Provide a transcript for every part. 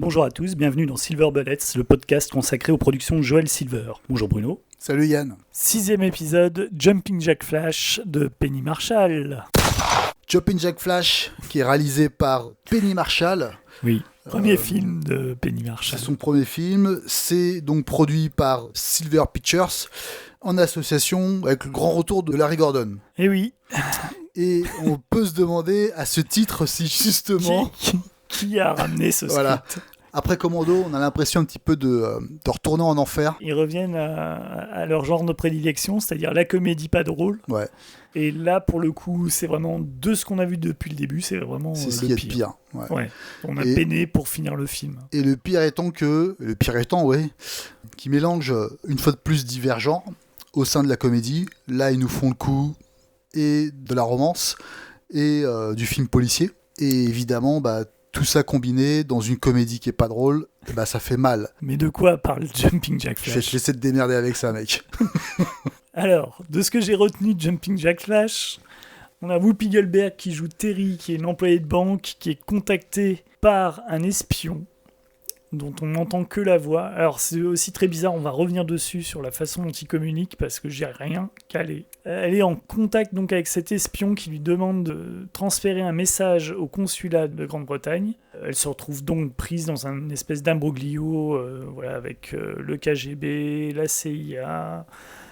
Bonjour à tous, bienvenue dans Silver Bullets, le podcast consacré aux productions de Joel Silver. Bonjour Bruno. Salut Yann. 6e épisode, Jumping Jack Flash de Penny Marshall. Jumping Jack Flash, qui est réalisé par Penny Marshall. Oui, premier film de Penny Marshall. C'est son premier film. C'est donc produit par Silver Pictures en association avec le grand retour de Larry Gordon. Et oui. Et on peut se demander à ce titre si justement... Qui a ramené ce script. Voilà. Après Commando, on a l'impression un petit peu de retourner en enfer. Ils reviennent à leur genre de prédilection, c'est-à-dire la comédie pas drôle. Ouais. Et là, pour le coup, c'est vraiment de ce qu'on a vu depuis le début, c'est vraiment c'est ce le qui est pire. pire. Ouais. Ouais. On a peiné pour finir le film. Et le pire étant, qui mélange une fois de plus divers genres au sein de la comédie. Là, ils nous font le coup et de la romance et du film policier. Et évidemment, tout ça combiné dans une comédie qui est pas drôle, ça fait mal. Mais de quoi parle Jumping Jack Flash ? Je vais te laisser te démerder avec ça, mec. Alors, de ce que j'ai retenu de Jumping Jack Flash, on a Whoopi Goldberg qui joue Terry, qui est une employée de banque, qui est contactée par un espion dont on n'entend que la voix. Alors c'est aussi très bizarre, on va revenir dessus sur la façon dont il communique parce que j'ai rien calé. Elle est en contact donc avec cet espion qui lui demande de transférer un message au consulat de Grande-Bretagne. Elle se retrouve donc prise dans un espèce d'imbroglio avec le KGB, la CIA...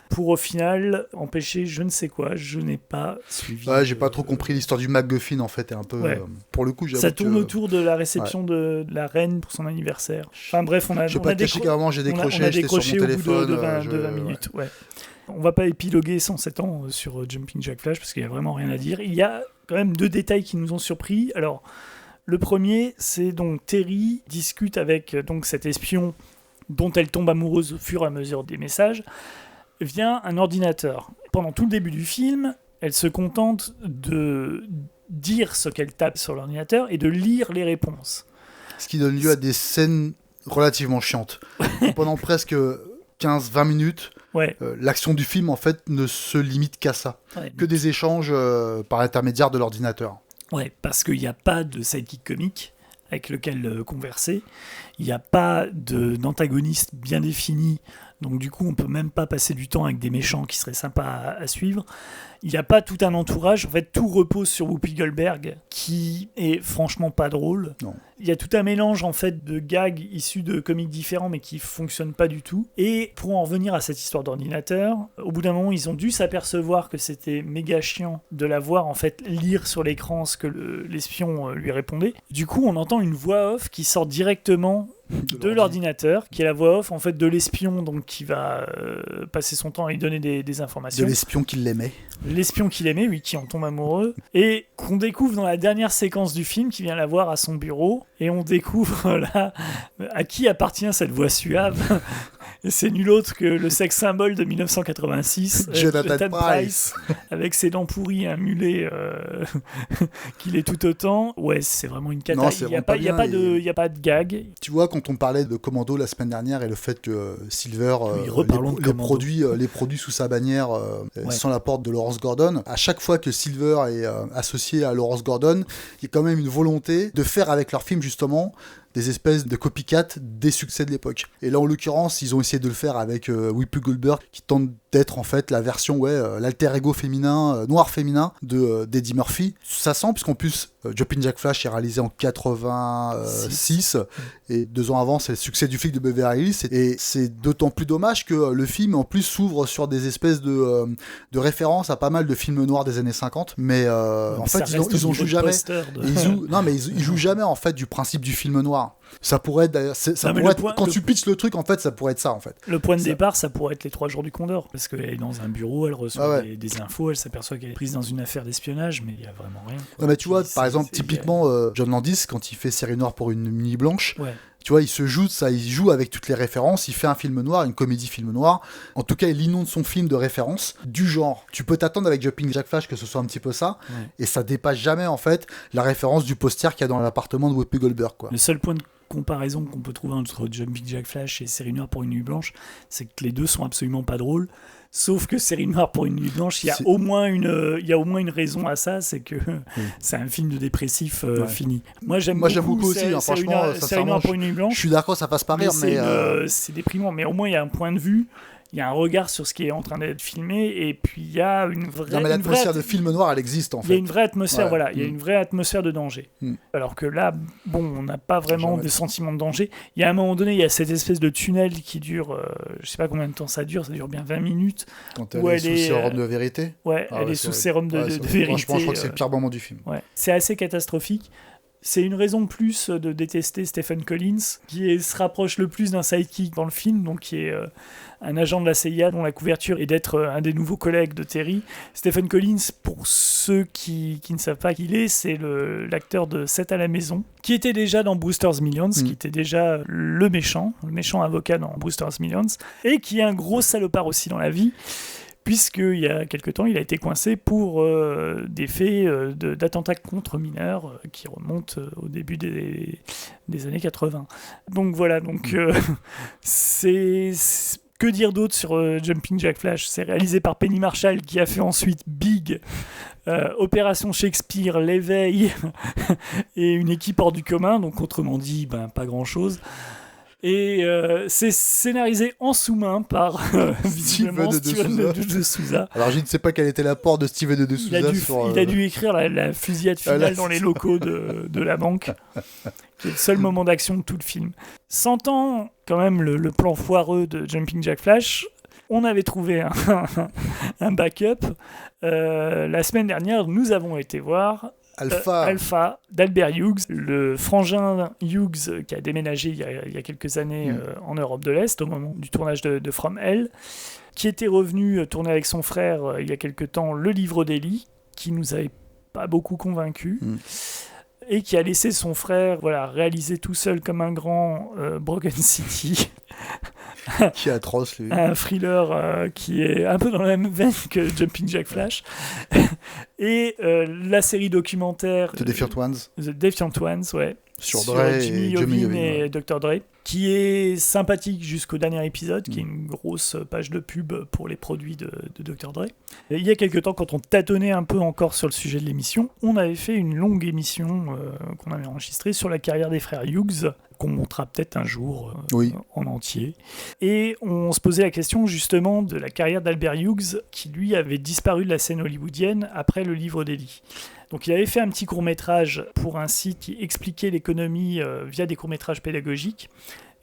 pour au final empêcher je ne sais quoi, je n'ai pas suivi. Ouais, j'ai pas trop compris l'histoire du MacGuffin en fait, est un peu pour le coup, j'avoue. Ça tourne autour de la réception de la reine pour son anniversaire. Enfin bref, on a carrément, j'ai décroché, j'étais sur mon téléphone de 20 minutes, ouais. On va pas épiloguer 107 ans sur Jumping Jack Flash parce qu'il y a vraiment rien à dire. Il y a quand même 2 détails qui nous ont surpris. Alors, le premier, c'est donc Terry discute avec donc cet espion dont elle tombe amoureuse au fur et à mesure des messages via un ordinateur. Pendant tout le début du film, elle se contente de dire ce qu'elle tape sur l'ordinateur et de lire les réponses. Ce qui donne lieu à des scènes relativement chiantes. Pendant presque 15-20 minutes, l'action du film en fait ne se limite qu'à ça. Que des échanges par l'intermédiaire de l'ordinateur. Ouais, parce qu'il n'y a pas de sidekick comique avec lequel converser. Il n'y a pas d'antagoniste bien défini. Donc du coup, on peut même pas passer du temps avec des méchants qui seraient sympas à suivre. Il n'y a pas tout un entourage. En fait, tout repose sur Whoopi Goldberg, qui est franchement pas drôle. Non. Il y a tout un mélange en fait de gags issus de comiques différents, mais qui fonctionnent pas du tout. Et pour en revenir à cette histoire d'ordinateur, au bout d'un moment, ils ont dû s'apercevoir que c'était méga chiant de la voir en fait lire sur l'écran ce que l'espion lui répondait. Du coup, on entend une voix off qui sort directement de l'ordinateur, qui est la voix off en fait de l'espion, donc qui va passer son temps à lui donner des informations. De l'espion qui l'aimait. L'espion qu'il aimait, oui, qui en tombe amoureux, et qu'on découvre dans la dernière séquence du film, qui vient la voir à son bureau, et on découvre là à qui appartient cette voix suave. Et c'est nul autre que le sex symbole de 1986, Jonathan Pryce, avec ses dents pourries, un mulet qu'il est tout autant. Ouais, c'est vraiment une cata. Il n'y a pas de gag. Tu vois, quand on parlait de Commando la semaine dernière et le fait que Silver les produits sous sa bannière sans la porte de Lawrence Gordon, à chaque fois que Silver est associé à Lawrence Gordon, il y a quand même une volonté de faire avec leur film justement des espèces de copycat des succès de l'époque. Et là, en l'occurrence, ils ont essayé de le faire avec Whoopi Goldberg, qui tente d'être en fait la version, l'alter ego féminin, noir féminin d'Eddie Murphy. Ça sent, puisqu'en plus, Jumping Jack Flash est réalisé en 86, et 2 ans avant, c'est le succès du flic de Beverly Hills, et c'est d'autant plus dommage que le film, en plus, s'ouvre sur des espèces de références à pas mal de films noirs des années 50, mais en fait, ils jouent jamais. Ils jouent jamais, en fait, du principe du film noir. Ça pourrait être, quand tu pitches le truc, en fait, ça pourrait être ça, en fait. Le point de départ, ça pourrait être les 3 jours du Condor, parce qu'elle est dans un bureau, elle reçoit des infos, elle s'aperçoit qu'elle est prise dans une affaire d'espionnage, mais il n'y a vraiment rien. Non, mais tu vois, par exemple, typiquement, John Landis, quand il fait Série Noire pour une nuit blanche, tu vois, il joue avec toutes les références, il fait un film noir, une comédie film noir. En tout cas, il inonde son film de références du genre. Tu peux t'attendre avec Jumping Jack Flash que ce soit un petit peu ça, et ça dépasse jamais, en fait, la référence du poster qu'il y a dans l'appartement de Whoopi Goldberg, quoi. Le seul point de comparaison qu'on peut trouver entre Jumping Jack Flash et Série Noire pour une nuit blanche, c'est que les deux sont absolument pas drôles. Sauf que Série noire pour une nuit blanche, il y a au moins une raison à ça, c'est que c'est un film de dépressif fini. Moi j'aime beaucoup aussi, franchement, Série noire pour une nuit blanche. Je suis d'accord, ça passe pas rire, mais c'est déprimant, mais au moins il y a un point de vue. Il y a un regard sur ce qui est en train d'être filmé, et puis il y a une vraie... Non, mais l'atmosphère de film noir, elle existe, en fait. Il y a une vraie atmosphère, il y a une vraie atmosphère de danger. Alors que là, on n'a pas vraiment de sentiment de danger. Il y a un moment donné, il y a cette espèce de tunnel qui dure, je sais pas combien de temps ça dure bien 20 minutes. Quand elle est sous sérum de vérité. Elle est sous sérum de vérité. Franchement, je crois que c'est le pire moment du film. C'est assez catastrophique. C'est une raison de plus de détester Stephen Collins, qui se rapproche le plus d'un sidekick dans le film, donc qui est un agent de la CIA dont la couverture est d'être un des nouveaux collègues de Terry. Stephen Collins, pour ceux qui ne savent pas qui il est, c'est l'acteur de 7 à la maison, qui était déjà dans Brewster's Millions, qui était déjà le méchant avocat dans Brewster's Millions, et qui est un gros salopard aussi dans la vie, puisqu'il y a quelque temps, il a été coincé pour des faits d'attentats contre mineurs qui remontent au début des années 80. Donc voilà, que dire d'autre sur Jumping Jack Flash ? C'est réalisé par Penny Marshall, qui a fait ensuite Big, Opération Shakespeare, L'Éveil, et une équipe hors du commun, donc autrement dit, pas grand-chose. Et c'est scénarisé en sous-main par visiblement Steven de Souza. Alors je ne sais pas quel était l'apport de Steven de Souza. Il a dû écrire la fusillade finale dans les locaux de la banque, qui est le seul moment d'action de tout le film. Sentant quand même le plan foireux de Jumping Jack Flash, on avait trouvé un backup. La semaine dernière, nous avons été voir Alpha d'Albert Hughes, le frangin Hughes qui a déménagé il y a quelques années en Europe de l'Est au moment du tournage de From Hell, qui était revenu tourner avec son frère il y a quelques temps Le Livre d'Eli, qui nous avait pas beaucoup convaincus, et qui a laissé son frère réaliser tout seul comme un grand Broken City. Qui est atroce, lui. Un thriller qui est un peu dans la même veine que Jumping Jack Flash. Et la série documentaire The Defiant Ones. The Defiant Ones, sur Dre Jimmy Iovine et Dr. Dre, qui est sympathique jusqu'au dernier épisode, qui est une grosse page de pub pour les produits de Dr. Dre. Et il y a quelques temps, quand on tâtonnait un peu encore sur le sujet de l'émission, on avait fait une longue émission qu'on avait enregistrée sur la carrière des frères Hughes, qu'on montrera peut-être un jour en entier. Et on se posait la question justement de la carrière d'Albert Hughes, qui lui avait disparu de la scène hollywoodienne après Le Livre d'Eli. Donc il avait fait un petit court-métrage pour un site qui expliquait l'économie via des courts-métrages pédagogiques.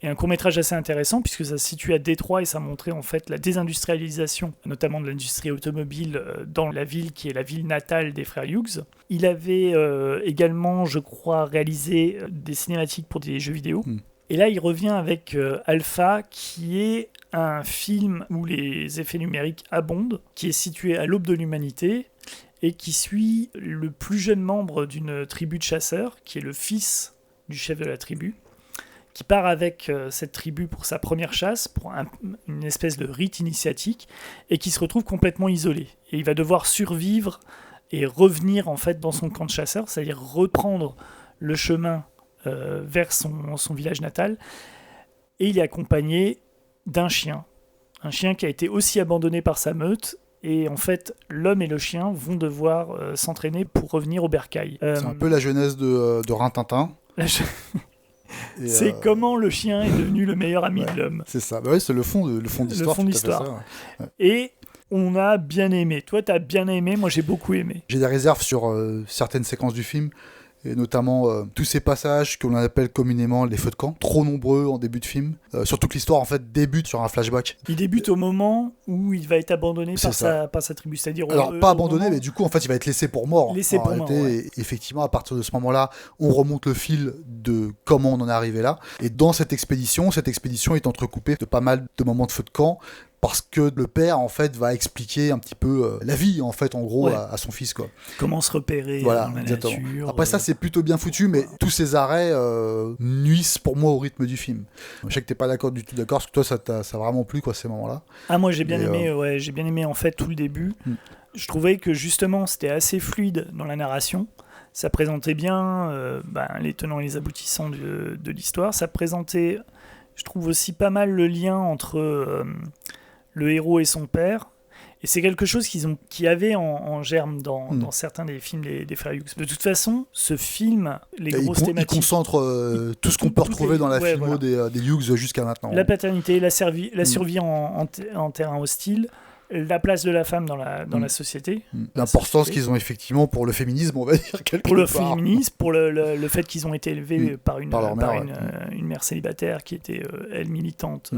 Et un court-métrage assez intéressant, puisque ça se situe à Détroit et ça montrait en fait la désindustrialisation, notamment de l'industrie automobile, dans la ville qui est la ville natale des frères Hughes. Il avait également, je crois, réalisé des cinématiques pour des jeux vidéo. Et là, il revient avec Alpha, qui est un film où les effets numériques abondent, qui est situé à l'aube de l'humanité, et qui suit le plus jeune membre d'une tribu de chasseurs, qui est le fils du chef de la tribu, qui part avec cette tribu pour sa première chasse, pour une espèce de rite initiatique, et qui se retrouve complètement isolé. Et il va devoir survivre et revenir en fait dans son camp de chasseurs, c'est-à-dire reprendre le chemin vers son village natal. Et il est accompagné d'un chien. Un chien qui a été aussi abandonné par sa meute. Et en fait, l'homme et le chien vont devoir s'entraîner pour revenir au bercail. C'est un peu la jeunesse de Rintintin. C'est comment le chien est devenu le meilleur ami de l'homme. C'est ça, c'est le fond d'histoire. Le fond d'histoire. Et on a bien aimé. Toi, t'as bien aimé, moi j'ai beaucoup aimé. J'ai des réserves sur certaines séquences du film, et notamment tous ces passages que l'on appelle communément les feux de camp, trop nombreux en début de film, surtout que l'histoire en fait débute sur un flashback. Il débute au moment où il va être abandonné par sa tribu, c'est-à-dire alors pas abandonné, mais du coup en fait il va être laissé pour mort. Et effectivement, à partir de ce moment-là, on remonte le fil de comment on en est arrivé là, et dans cette expédition est entrecoupée de pas mal de moments de feux de camp, parce que le père en fait va expliquer un petit peu la vie en fait en gros à son fils, quoi. Comment se repérer dans la nature. Après ça c'est plutôt bien foutu, mais tous ces arrêts nuisent pour moi au rythme du film. Je sais que t'es pas du tout d'accord, parce que toi ça t'a vraiment plu quoi ces moments-là. Ah moi j'ai bien aimé, j'ai bien aimé en fait tout le début. Je trouvais que justement c'était assez fluide dans la narration. Ça présentait bien les tenants et les aboutissants de l'histoire. Ça présentait, je trouve aussi pas mal le lien entre le héros et son père, Et c'est quelque chose qu'ils avaient en germe dans certains des films des frères Hughes. De toute façon, ce film, les grosses thématiques... Il concentre tout ce qu'on peut retrouver dans la filmo des Hughes jusqu'à maintenant. La paternité, la survie en terrain hostile, la place de la femme dans la société. L'importance qu'ils ont effectivement pour le féminisme, on va dire, quelque part. Pour le féminisme, pour le fait qu'ils ont été élevés par une mère célibataire qui était, elle, militante,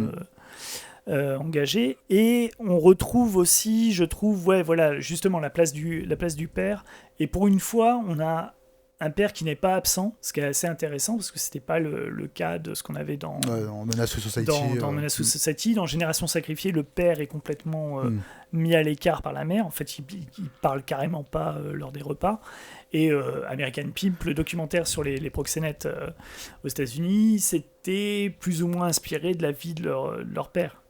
engagée. Et on retrouve aussi, je trouve, justement la place du père. Et pour une fois, on a un père qui n'est pas absent, ce qui est assez intéressant parce que c'était pas le cas de ce qu'on avait dans Menace to Society. Dans Menace to Society, dans Génération Sacrifiée, le père est complètement mis à l'écart par la mère. En fait, il parle carrément pas lors des repas. Et American Pimp, le documentaire sur les proxénètes aux États-Unis, c'était plus ou moins inspiré de la vie de leur père.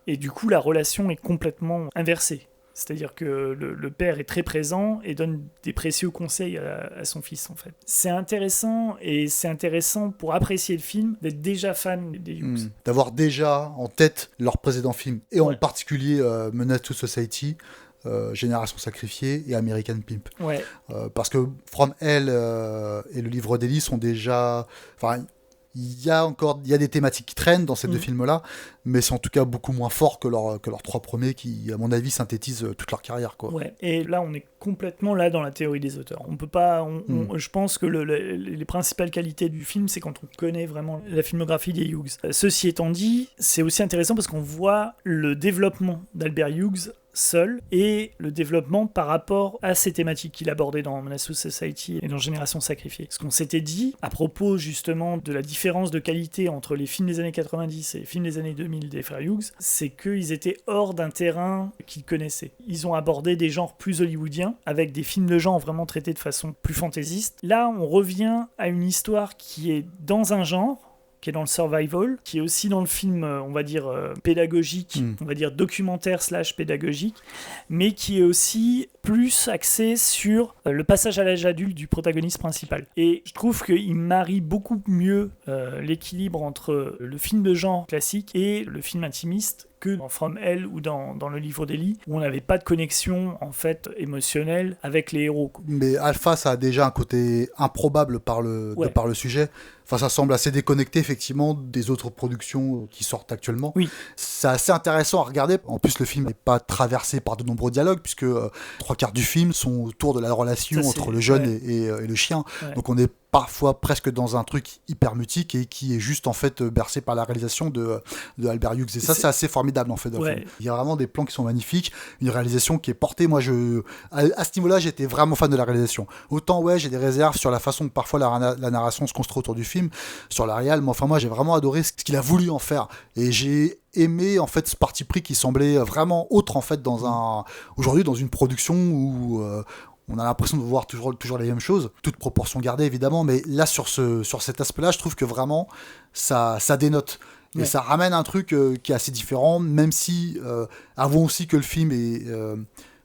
Et du coup, la relation est complètement inversée. C'est-à-dire que le père est très présent et donne des précieux conseils à son fils, en fait. C'est intéressant, et c'est intéressant pour apprécier le film d'être déjà fan des Hughes. D'avoir déjà en tête leur précédent film, et en particulier Menace to Society, Génération Sacrifiée et American Pimp. Parce que From Hell et Le Livre d'Eli sont déjà... Il y a des thématiques qui traînent dans ces deux films-là, mais c'est en tout cas beaucoup moins fort que leurs trois premiers qui, à mon avis, synthétisent toute leur carrière, quoi. Et là, on est complètement là dans la théorie des auteurs. On peut pas... je pense que les principales qualités du film, c'est quand on connaît vraiment la filmographie des Hughes. Ceci étant dit, c'est aussi intéressant parce qu'on voit le développement d'Albert Hughes seul et le développement par rapport à ces thématiques qu'il abordait dans Menace to Society et dans Génération Sacrifiée. Ce qu'on s'était dit à propos justement de la différence de qualité entre les films des années 90 et les films des années 2000 des frères Hughes, c'est qu'ils étaient hors d'un terrain qu'ils connaissaient. Ils ont abordé des genres plus hollywoodiens avec des films de genre vraiment traités de façon plus fantaisiste. Là, on revient à une histoire qui est dans un genre, qui est dans le survival, qui est aussi dans le film, on va dire, pédagogique, on va dire documentaire / pédagogique, mais qui est aussi plus axé sur le passage à l'âge adulte du protagoniste principal. Et je trouve qu'il marie beaucoup mieux l'équilibre entre le film de genre classique et le film intimiste que dans From Hell ou dans Le Livre d'Eli, où on n'avait pas de connexion en fait émotionnelle avec les héros. Mais Alpha, ça a déjà un côté improbable par le sujet. Enfin, ça semble assez déconnecté effectivement des autres productions qui sortent actuellement. C'est assez intéressant à regarder. En plus, le film n'est pas traversé par de nombreux dialogues, puisque 3/4 du film sont autour de la relation entre le jeune et le chien. Donc on est parfois presque dans un truc hyper mutique et qui est juste en fait bercé par la réalisation de Albert Hughes. Et ça, c'est assez formidable en fait. Il y a vraiment des plans qui sont magnifiques, une réalisation qui est portée. Moi, à ce niveau-là, j'étais vraiment fan de la réalisation. Autant, j'ai des réserves sur la façon que parfois la narration se construit autour du film, sur la réal, mais enfin, moi, j'ai vraiment adoré ce qu'il a voulu en faire. Et j'ai aimé en fait ce parti pris qui semblait vraiment autre en fait aujourd'hui dans une production où on a l'impression de voir toujours les mêmes choses, toute proportion gardée évidemment, mais là sur cet aspect-là, je trouve que vraiment ça dénote. Et ça ramène un truc qui est assez différent, même si avouons aussi que le film est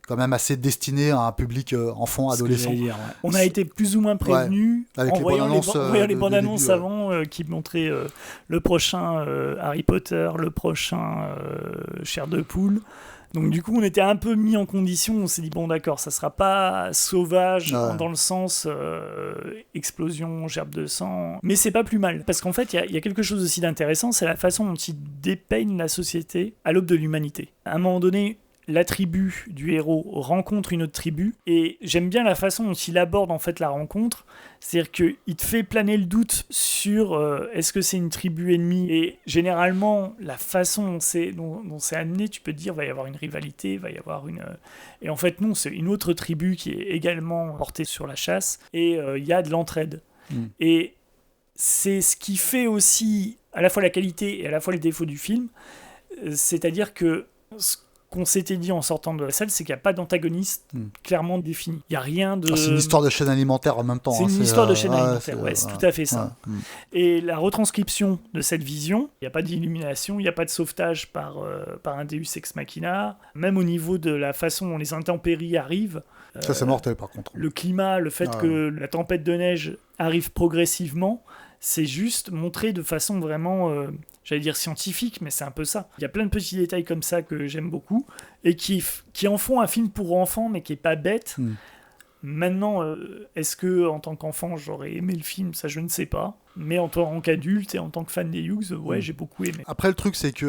quand même assez destiné à un public enfant, adolescent. On a été plus ou moins prévenus en voyant les bandes annonces avant qui montraient le prochain Harry Potter, le prochain Chair de poule. Donc du coup, on était un peu mis en condition, on s'est dit, bon d'accord, ça sera pas sauvage dans le sens explosion, gerbe de sang, mais c'est pas plus mal. Parce qu'en fait, il y a quelque chose aussi d'intéressant, c'est la façon dont il dépeigne la société à l'aube de l'humanité. À un moment donné, la tribu du héros rencontre une autre tribu, et j'aime bien la façon dont il aborde en fait la rencontre, c'est-à-dire qu'il te fait planer le doute sur est-ce que c'est une tribu ennemie, et généralement la façon dont c'est amené, tu peux te dire va y avoir une rivalité, va y avoir une... Et en fait non, c'est une autre tribu qui est également portée sur la chasse, et il y a de l'entraide. Et c'est ce qui fait aussi à la fois la qualité et à la fois le défaut du film, c'est-à-dire que qu'on s'était dit en sortant de la salle, c'est qu'il n'y a pas d'antagoniste clairement défini. Il n'y a rien de... C'est une histoire de chaîne alimentaire en même temps. C'est une histoire de chaîne alimentaire, c'est tout à fait ça. Et la retranscription de cette vision, il n'y a pas d'illumination, il n'y a pas de sauvetage par un Deus Ex Machina, même au niveau de la façon dont les intempéries arrivent. Ça, c'est mortel par contre. Le climat, le fait que la tempête de neige arrive progressivement, c'est juste montré de façon vraiment, j'allais dire scientifique, mais c'est un peu ça. Il y a plein de petits détails comme ça que j'aime beaucoup, et qui en font un film pour enfants, mais qui est pas bête. Maintenant, est-ce que en tant qu'enfant j'aurais aimé le film? Ça, je ne sais pas. Mais en tant qu'adulte et en tant que fan des Hughes, ouais, j'ai beaucoup aimé. Après, le truc, c'est que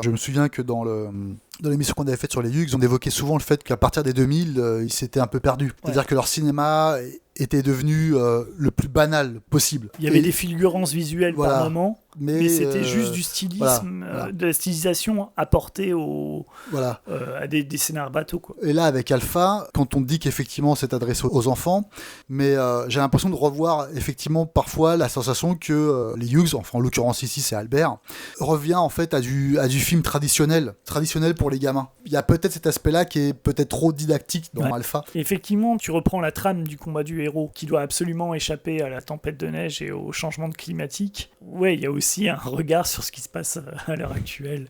je me souviens que dans l'émission qu'on avait faite sur les Hughes, on évoquait souvent le fait qu'à partir des 2000, ils s'étaient un peu perdus. C'est-à-dire que leur cinéma était devenu le plus banal possible. Il y avait des fulgurances visuelles par moment, mais c'était juste du stylisme, de la stylisation apportée à des scénars bateaux, quoi. Et là, avec Alpha, quand on dit qu'effectivement c'est adressé aux enfants, mais j'ai l'impression de revoir effectivement parfois la sensation que les Hughes, enfin en l'occurrence ici c'est Albert, revient en fait à du film traditionnel pour les gamins. Il y a peut-être cet aspect-là qui est peut-être trop didactique dans Alpha. Et effectivement, tu reprends la trame du combat du héros qui doit absolument échapper à la tempête de neige et au changement climatique. Ouais, il y a aussi un regard sur ce qui se passe à l'heure actuelle,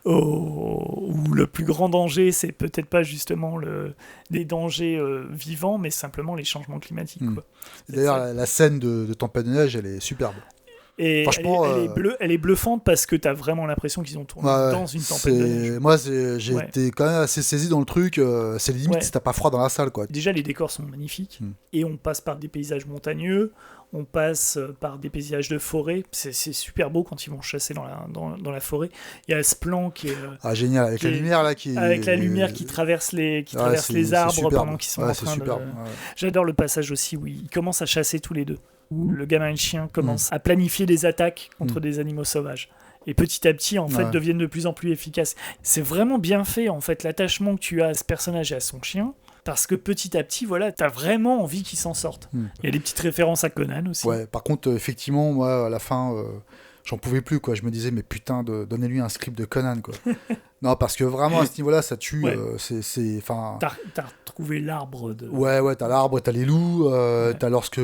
où le plus grand danger, c'est peut-être pas justement des dangers vivants, mais simplement les changements climatiques. Quoi. D'ailleurs, la scène de tempête de neige, elle est superbe. Et elle est bluffante parce que t'as vraiment l'impression qu'ils ont tourné dans une tempête de neige. Moi, j'ai été quand même assez saisi dans le truc. C'est limite si t'as pas froid dans la salle, quoi. Déjà, les décors sont magnifiques. Et on passe par des paysages montagneux, on passe par des paysages de forêt. C'est super beau quand ils vont chasser dans la forêt. Il y a ce plan qui est... génial, avec la lumière là Avec la lumière qui traverse les arbres pendant qu'ils sont en train de... J'adore le passage aussi où ils commencent à chasser tous les deux. Où le gamin et le chien commencent à planifier des attaques contre des animaux sauvages. Et petit à petit, en fait, deviennent de plus en plus efficaces. C'est vraiment bien fait, en fait, l'attachement que tu as à ce personnage et à son chien, parce que petit à petit, voilà, t'as vraiment envie qu'ils s'en sortent. Il y a des petites références à Conan aussi. Ouais, par contre, effectivement, moi, à la fin... j'en pouvais plus, quoi. Je me disais, mais putain, donnez-lui un script de Conan, quoi. Non, parce que vraiment, à ce niveau-là, ça tue. T'as retrouvé l'arbre de... Ouais, t'as l'arbre, t'as les loups, t'as lorsque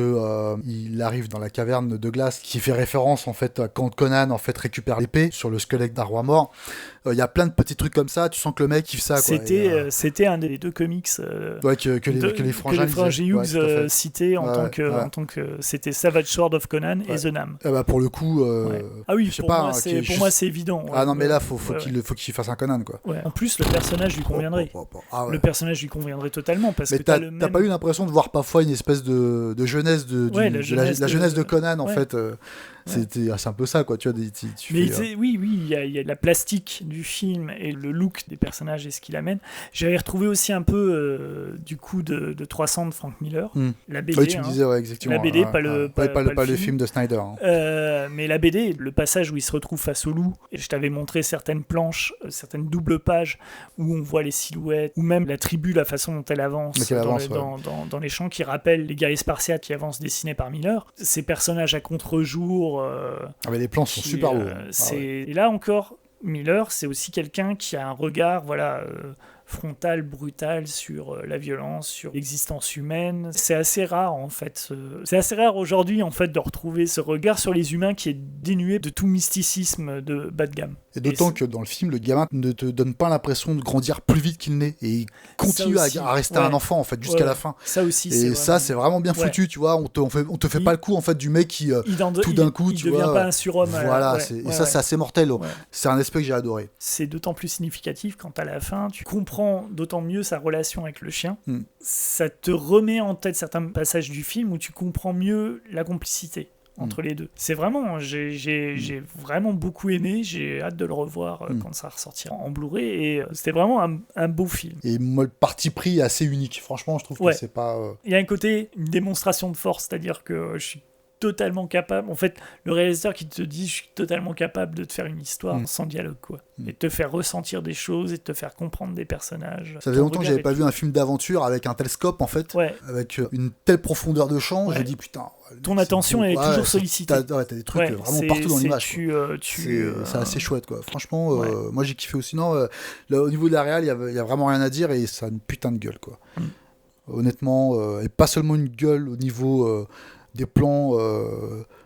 il arrive dans la caverne de glace, qui fait référence, en fait, à quand Conan, en fait, récupère l'épée sur le squelette d'un roi mort. Il y a plein de petits trucs comme ça, tu sens que le mec kiffe ça, quoi. C'était un des deux comics que les frangins Hughes citaient en tant que... C'était Savage Sword of Conan et The Nam. Pour le coup... Ah oui, pour moi, c'est évident. Ah non, mais là, faut qu'il fasse un Conan, quoi. En plus, le personnage lui conviendrait. Le personnage lui conviendrait totalement, parce que t'as pas eu l'impression de voir parfois une espèce de jeunesse la jeunesse de Conan, en fait. C'est un peu ça, quoi. Tu vois, oui, il y a la plastique du film et le look des personnages et ce qu'il amène. J'avais retrouvé aussi un peu du coup de 300 de Frank Miller, la BD. Oui, tu me disais, exactement. La BD, pas le film de Snyder. Mais la BD, le passage où il se retrouve face au loup, et je t'avais montré certaines planches, certaines doubles pages où on voit les silhouettes, ou même la tribu, la façon dont elle avance, dans les champs, qui rappellent les guerriers spartiates qui avancent dessinés par Miller. Ces personnages à contre-jour. Mais les plans sont super beaux. Et là encore, Miller, c'est aussi quelqu'un qui a un regard, frontal, brutal sur la violence, sur l'existence humaine. C'est assez rare, en fait. C'est assez rare aujourd'hui, en fait, de retrouver ce regard sur les humains qui est dénué de tout mysticisme de bas de gamme. Et d'autant que dans le film, le gamin ne te donne pas l'impression de grandir plus vite qu'il n'est. Et il continue à rester un enfant, en fait, jusqu'à la fin. Ça aussi, c'est vraiment bien foutu, tu vois. On te fait pas le coup, en fait, du mec qui, tout d'un coup, tu vois... Il devient pas un surhomme. Voilà, et ça, c'est assez mortel. C'est un aspect que j'ai adoré. C'est d'autant plus significatif quand à la fin, tu comprends d'autant mieux sa relation avec le chien. Ça te remet en tête certains passages du film où tu comprends mieux la complicité entre les deux. C'est vraiment, j'ai vraiment beaucoup aimé, j'ai hâte de le revoir quand ça ressortira en Blu-ray, et c'était vraiment un beau film. Et moi, le parti pris est assez unique, franchement, je trouve que c'est pas... Il y a un côté, une démonstration de force, c'est-à-dire que je suis totalement capable, en fait, le réalisateur qui te dit je suis totalement capable de te faire une histoire sans dialogue, quoi, et de te faire ressentir des choses et de te faire comprendre des personnages. Ça faisait longtemps que j'avais pas vu un film d'aventure avec un tel scope, en fait, avec une telle profondeur de champ. J'ai dit putain, ton attention elle est toujours sollicitée. T'as des trucs vraiment partout dans l'image. C'est assez chouette, quoi. Franchement, moi j'ai kiffé aussi. Non, là, au niveau de la réal, il y a vraiment rien à dire, et ça a une putain de gueule, quoi. Honnêtement, et pas seulement une gueule au niveau des plans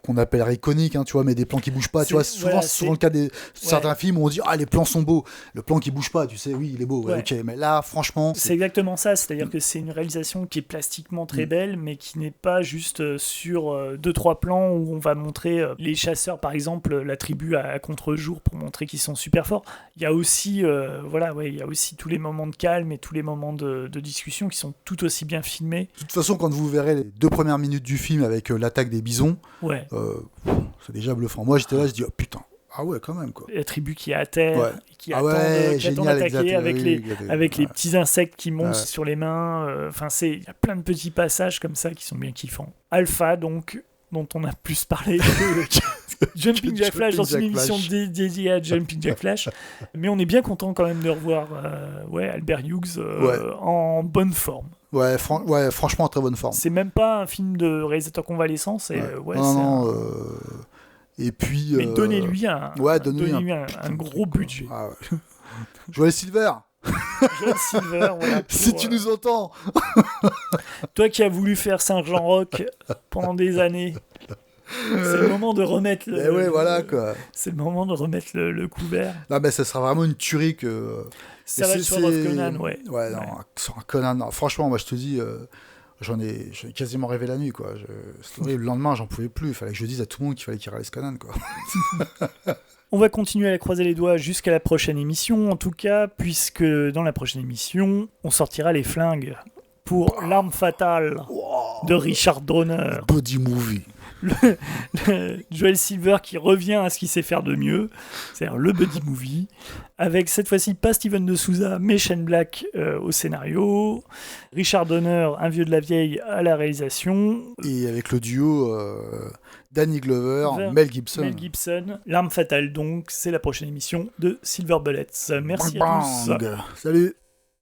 qu'on appellerait iconiques, hein, tu vois, mais des plans qui bougent pas, tu vois, souvent le cas des certains films où on dit les plans sont beaux, le plan qui bouge pas, tu sais, oui, il est beau, ok, mais là, franchement, c'est exactement ça, c'est-à-dire que c'est une réalisation qui est plastiquement très belle, mais qui n'est pas juste sur 2-3 plans où on va montrer les chasseurs, par exemple, la tribu à contre-jour pour montrer qu'ils sont super forts. Il y a aussi, il y a aussi tous les moments de calme et tous les moments de discussion qui sont tout aussi bien filmés. De toute façon, quand vous verrez les 2 premières minutes du film avec l'attaque des bisons, c'est déjà bluffant. Moi, j'étais là, je dis, oh putain, ah ouais, quand même, quoi. La tribu qui est à terre, qui attend d'attaquer avec les petits insectes qui montent sur les mains. Il y a plein de petits passages comme ça qui sont bien kiffants. Alpha, donc, dont on a plus parlé que Jumping Jack Flash dans une émission dédiée à Jumping Jack Flash. Mais on est bien content quand même de revoir Albert Hughes en bonne forme. Franchement en très bonne forme. C'est même pas un film de réalisateur convalescent, et puis mais donnez-lui un gros budget. Joel Silver. Joel Silver, si tu nous entends. Toi qui as voulu faire Saint-Jean-Roch pendant des années, c'est le moment de remettre c'est le moment de remettre le couvert. Non, mais ça sera vraiment une tuerie que ça va sur Conan, sur un Conan. Non, franchement, moi je te dis, j'en ai quasiment rêvé la nuit, quoi. Le lendemain, j'en pouvais plus. Il fallait que je dise à tout le monde qu'il fallait qu'il réalise Conan, quoi. On va continuer à croiser les doigts jusqu'à la prochaine émission, en tout cas, puisque dans la prochaine émission, on sortira les flingues pour L'Arme Fatale de Richard Donner. Body movie. Joel Silver qui revient à ce qu'il sait faire de mieux, c'est-à-dire le buddy movie, avec cette fois-ci pas Steven de Souza mais Shane Black au scénario, Richard Donner, un vieux de la vieille, à la réalisation, et avec le duo Danny Glover, Mel Gibson. L'Arme Fatale, donc c'est la prochaine émission de Silver Bullets. Merci à tous. Salut.